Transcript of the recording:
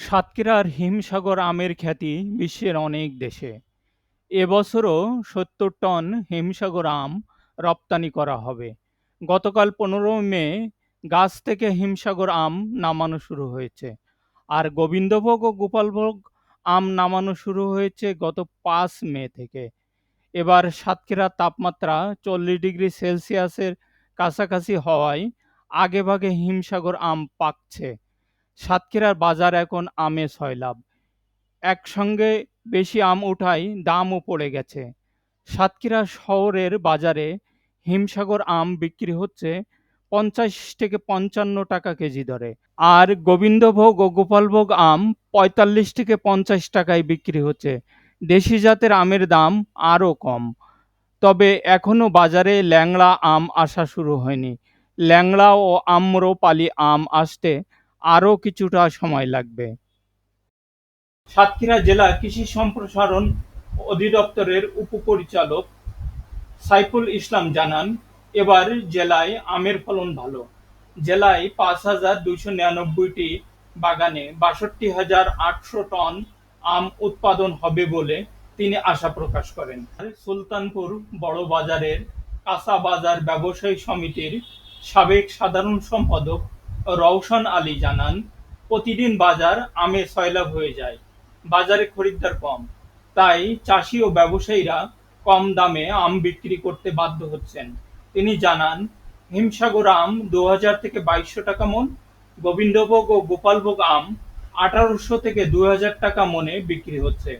সাতক্ষীরার হিমসাগর আমের খ্যাতি বিশ্বের অনেক দেশে। এবছরও ৭০ টন হিমসাগর আম রপ্তানি করা হবে। গতকাল ১৫ মে গাছ থেকে হিমসাগর আম নামানো শুরু হয়েছে। আর গোবিন্দভোগ ও গোপালভোগ আম নামানো শুরু হয়েছে গত ৫ মে থেকে। এবার সাতক্ষীরার তাপমাত্রা ৪০°C কাছাকাছি হওয়ায় আগেভাগে হিমসাগর আম পাকছে। সাতক্ষীরার বাজার এখন আমে সয়লাব। একসঙ্গে বেশি আম ওঠায় দামও পড়ে গেছে। সাতক্ষীরা শহরের বাজারে হিমসাগর আম বিক্রি হচ্ছে ৫০ থেকে ৫৫ টাকা কেজি দরে। আর গোবিন্দভোগ ও গোপালভোগ আম ৪৫ থেকে ৫০ টাকায় বিক্রি হচ্ছে। দেশি জাতের আমের দাম আরও কম। তবে এখনও বাজারে ল্যাংড়া আম আসা শুরু হয়নি। ল্যাংড়া ও আম্রপালি আম আসতে আরও কিছুটা সময় লাগবে। সাতক্ষীরা জেলা কৃষি সম্প্রসারণ অধিদপ্তরের উপপরিচালক সাইফুল ইসলাম জানান, এবার জেলায় আমের ফলন ভালো। জেলায় ৫,২৯৯টি বাগানে ৬২,৮০০ টন আম উৎপাদন হবে বলে তিনি আশা প্রকাশ করেন। সুলতানপুর বড় বাজারের কাঁচা বাজার ব্যবসায়ী সমিতির সাবেক সাধারণ সম্পাদক রওশন আলী জানান, প্রতিদিন বাজার আমে সয়লাব হয়ে যায়। বাজারে খরিদ্দার কম, তাই চাষি ও ব্যবসায়ীরা কম দামে আম বিক্রি করতে বাধ্য হচ্ছেন। তিনি জানান, হিমসাগর আম ২,০০০ থেকে ২,২০০ টাকা মন, গোবিন্দভোগ ও গোপালভোগ আম ১,৮০০ থেকে ২,০০০ টাকা মনে বিক্রি হচ্ছে।